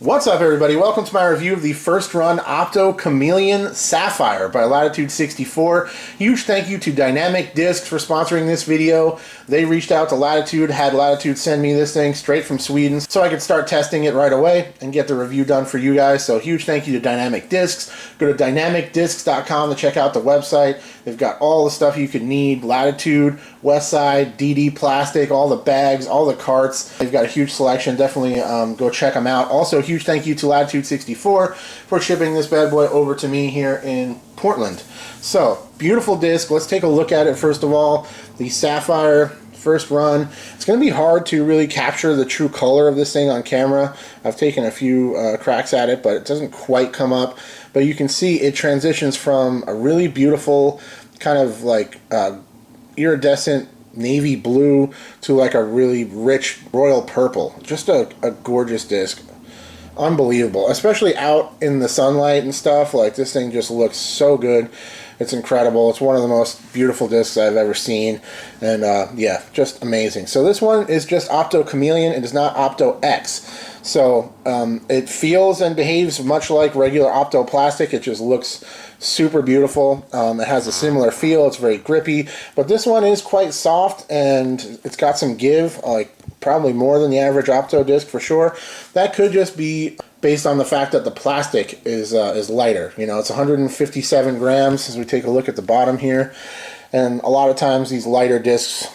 What's up, everybody? Welcome to my review of the first run Opto Chameleon Sapphire by Latitude 64. Huge thank you to Dynamic Discs for sponsoring this video. They reached out to Latitude, had Latitude send me this thing straight from Sweden so I could start testing it right away and get the review done for you guys. So huge thank you to Dynamic Discs. Go to dynamicdiscs.com to check out the website. They've got all the stuff you could need. Latitude, Westside, DD Plastic, all the bags, all the carts. They've got a huge selection. Definitely go check them out. Also, huge thank you to Latitude 64 for shipping this bad boy over to me here in Portland. So, beautiful disc. Let's take a look at it first of all. The Sapphire first run. It's going to be hard to really capture the true color of this thing on camera. I've taken a few cracks at it, but it doesn't quite come up. But you can see it transitions from a really beautiful kind of like iridescent navy blue to like a really rich royal purple. Just a gorgeous disc. Unbelievable, especially out in the sunlight and stuff. Like, this thing just looks so good. It's incredible. It's one of the most beautiful discs I've ever seen, and yeah, just amazing. So this one is just Opto Chameleon. It is not Opto X. So it feels and behaves much like regular Opto plastic. It just looks super beautiful. It has a similar feel. It's very grippy, but this one is quite soft and it's got some give, like probably more than the average Opto disc for sure. That could just be based on the fact that the plastic is lighter. You know, it's 157 grams as we take a look at the bottom here. And a lot of times these lighter discs,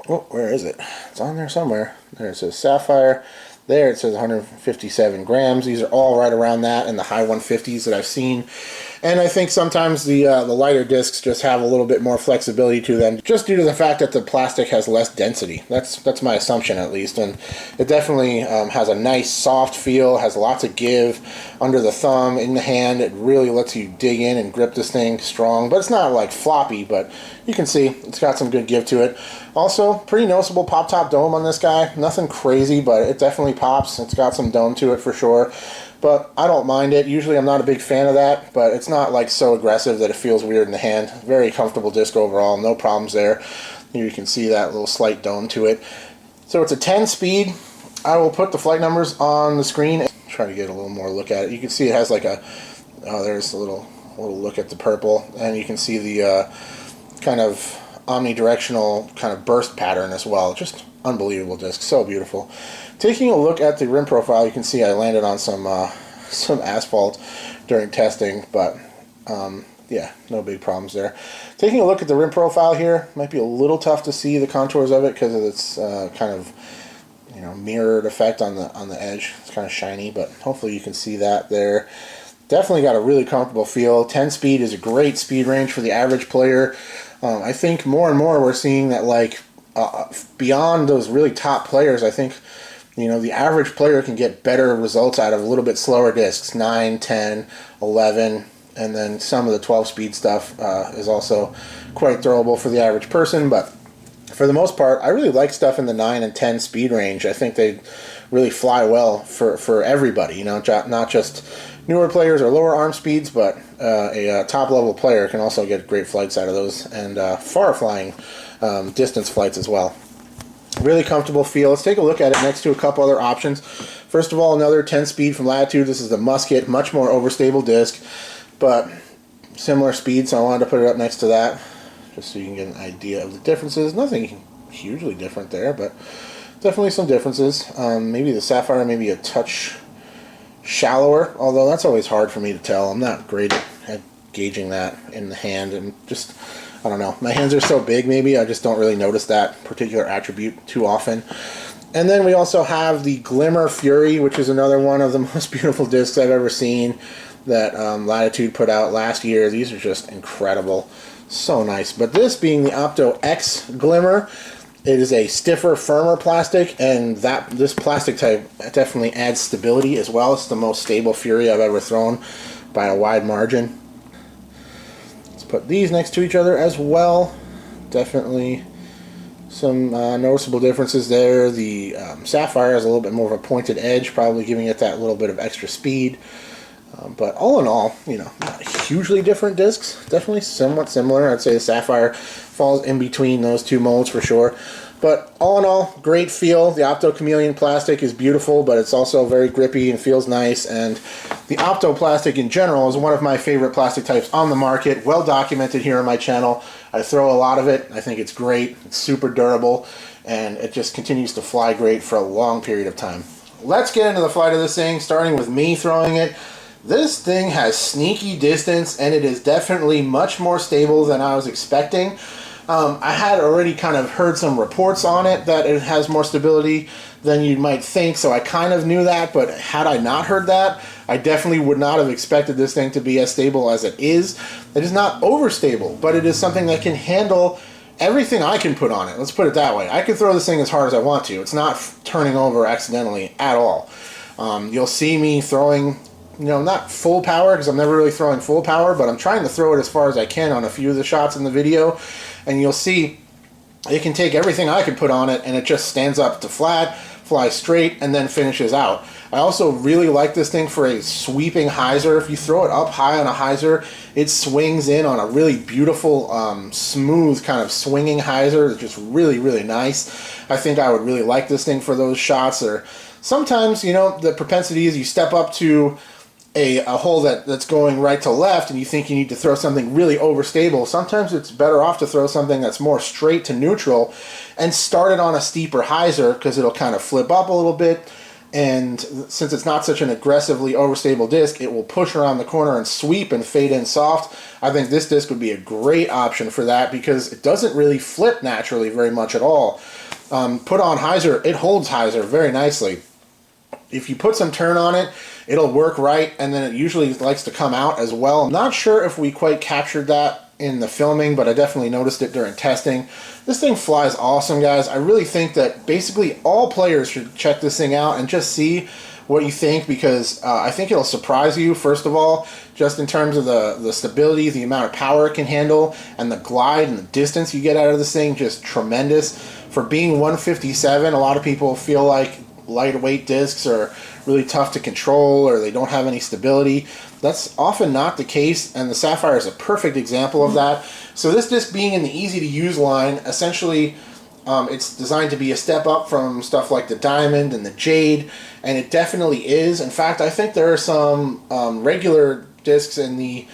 oh, where is it? It's on there somewhere. There it says Sapphire. There it says 157 grams. These are all right around that in the high 150s that I've seen. And I think sometimes the lighter discs just have a little bit more flexibility to them, just due to the fact that the plastic has less density. That's my assumption, at least. And it definitely has a nice soft feel, has lots of give under the thumb, in the hand. It really lets you dig in and grip this thing strong. But it's not like floppy, but you can see it's got some good give to it. Also, pretty noticeable pop-top dome on this guy. Nothing crazy, but it definitely pops. It's got some dome to it for sure. But I don't mind it. Usually I'm not a big fan of that, but it's not like so aggressive that it feels weird in the hand. Very comfortable disc overall, no problems there. Here you can see that little slight dome to it. So it's a 10 speed. I will put the flight numbers on the screen and try to get a little more look at it. You can see it has like a, oh, there's a little look at the purple, and you can see the kind of omnidirectional kind of burst pattern as well. Just unbelievable disc, so beautiful. Taking a look at the rim profile, you can see I landed on some asphalt during testing, but yeah, no big problems there. Taking a look at the rim profile here, might be a little tough to see the contours of it because of its kind of, you know, mirrored effect on the edge. It's kind of shiny, but hopefully you can see that there. Definitely got a really comfortable feel. 10 speed is a great speed range for the average player. I think more and more we're seeing that, like, beyond those really top players, I think, you know, the average player can get better results out of a little bit slower discs, 9, 10, 11, and then some of the 12-speed stuff is also quite throwable for the average person. But for the most part, I really like stuff in the 9 and 10 speed range. I think they really fly well for everybody, you know, not just newer players or lower arm speeds, but a top-level player can also get great flights out of those, and far-flying distance flights as well. Really comfortable feel. Let's take a look at it next to a couple other options. First of all, another 10 speed from Latitude. This is the Musket, much more overstable disc, but similar speed, so I wanted to put it up next to that just so you can get an idea of the differences. Nothing hugely different there, but definitely some differences. Maybe the Sapphire maybe a touch shallower, although that's always hard for me to tell. I'm not great at gauging that in the hand, and just, I don't know, my hands are so big, maybe I just don't really notice that particular attribute too often. And then we also have the Glimmer Fury, which is another one of the most beautiful discs I've ever seen that Latitude put out last year. These are just incredible, so nice. But this being the Opto X Glimmer, it is a stiffer, firmer plastic, and this plastic type definitely adds stability as well. It's the most stable Fury I've ever thrown by a wide margin. Put these next to each other as well. Definitely some noticeable differences there. The Sapphire has a little bit more of a pointed edge, probably giving it that little bit of extra speed. But all in all, you know, not hugely different discs. Definitely somewhat similar. I'd say the Sapphire falls in between those two molds for sure. But all in all, great feel. The Opto Chameleon plastic is beautiful, but it's also very grippy and feels nice. And the Opto plastic in general is one of my favorite plastic types on the market. Well documented here on my channel. I throw a lot of it. I think it's great. It's super durable, and it just continues to fly great for a long period of time. Let's get into the flight of this thing, starting with me throwing it. This thing has sneaky distance, and it is definitely much more stable than I was expecting. I had already kind of heard some reports on it that it has more stability than you might think, so I kind of knew that, but had I not heard that, I definitely would not have expected this thing to be as stable as it is. It is not overstable, but it is something that can handle everything I can put on it. Let's put it that way. I can throw this thing as hard as I want to. It's not turning over accidentally at all. You'll see me throwing, you know, not full power, because I'm never really throwing full power, but I'm trying to throw it as far as I can on a few of the shots in the video, and you'll see it can take everything I can put on it, and it just stands up to flat, flies straight, and then finishes out. I also really like this thing for a sweeping hyzer. If you throw it up high on a hyzer, it swings in on a really beautiful, smooth kind of swinging hyzer. It's just really, really nice. I think I would really like this thing for those shots. Or sometimes, you know, the propensity is you step up to a hole that's going right to left, and you think you need to throw something really overstable. Sometimes it's better off to throw something that's more straight to neutral and start it on a steeper hyzer, because it'll kind of flip up a little bit, and since it's not such an aggressively overstable disc, it will push around the corner and sweep and fade in soft. I think this disc would be a great option for that, because it doesn't really flip naturally very much at all. Put on hyzer, it holds hyzer very nicely. If you put some turn on it, it'll work right, and then it usually likes to come out as well. I'm not sure if we quite captured that in the filming, but I definitely noticed it during testing. This thing flies awesome, guys. I really think that basically all players should check this thing out and just see what you think, because I think it'll surprise you, first of all, just in terms of the stability, the amount of power it can handle, and the glide and the distance you get out of this thing, just tremendous. For being 157, a lot of people feel like lightweight discs are really tough to control, or they don't have any stability. That's often not the case, and the Sapphire is a perfect example of that. So this disc being in the easy to use line, essentially it's designed to be a step up from stuff like the Diamond and the Jade, and it definitely is. In fact, I think there are some regular discs in the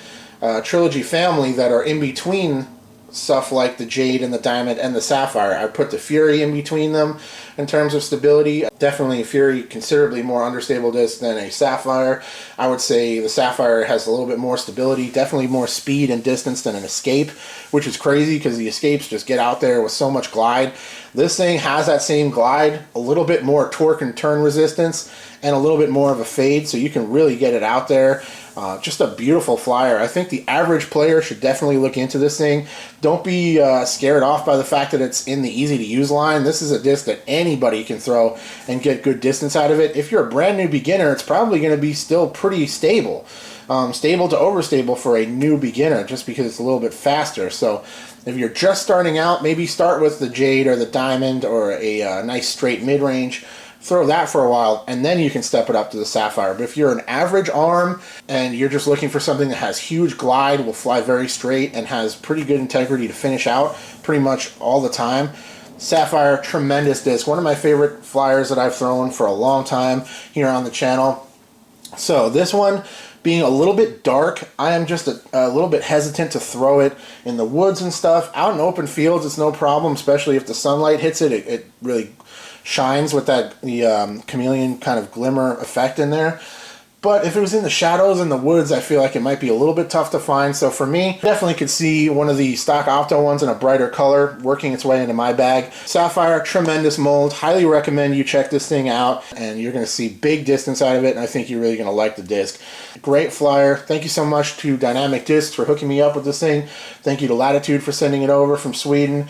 Trilogy family that are in between stuff like the Jade and the Diamond and the Sapphire. I put the Fury in between them in terms of stability. Definitely a Fury, considerably more understable disc than a Sapphire. I would say the Sapphire has a little bit more stability, definitely more speed and distance than an Escape, which is crazy because the Escapes just get out there with so much glide. This thing has that same glide, a little bit more torque and turn resistance, and a little bit more of a fade, so you can really get it out there. Just a beautiful flyer. I think the average player should definitely look into this thing. Don't be scared off by the fact that it's in the easy to use line. This is a disc that anybody can throw and get good distance out of it. If you're a brand new beginner, it's probably going to be still pretty stable. Stable to overstable for a new beginner, just because it's a little bit faster. So if you're just starting out, maybe start with the Jade or the Diamond or a nice straight mid-range. Throw that for a while, and then you can step it up to the Sapphire. But if you're an average arm and you're just looking for something that has huge glide, will fly very straight, and has pretty good integrity to finish out pretty much all the time, Sapphire, tremendous disc. One of my favorite flyers that I've thrown for a long time here on the channel. So this one, being a little bit dark, I am just a little bit hesitant to throw it in the woods and stuff. Out in open fields, it's no problem, especially if the sunlight hits it. It really shines with the chameleon kind of glimmer effect in there. But if it was in the shadows in the woods, I feel like it might be a little bit tough to find. So for me, definitely could see one of the stock Opto ones in a brighter color working its way into my bag. Sapphire, tremendous mold. Highly recommend you check this thing out, and you're going to see big distance out of it, and I think you're really going to like the disc. Great flyer. Thank you so much to Dynamic Discs for hooking me up with this thing. Thank you to Latitude for sending it over from Sweden.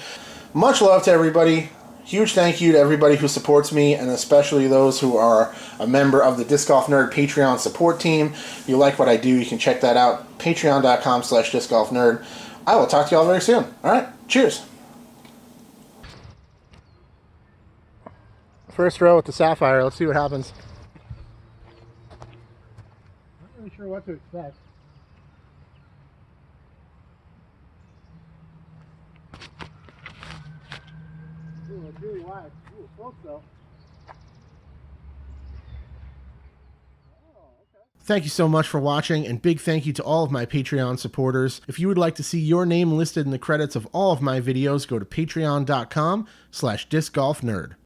Much love to everybody. Huge thank you to everybody who supports me, and especially those who are a member of the Disc Golf Nerd Patreon support team. If you like what I do, you can check that out. Patreon.com/discgolfnerd. I will talk to y'all very soon. Alright, cheers. First row with the Sapphire. Let's see what happens. Not really sure what to expect. Ooh, it's really Hope so. Thank you so much for watching, and big thank you to all of my Patreon supporters. If you would like to see your name listed in the credits of all of my videos, go to patreon.com/discgolfnerd.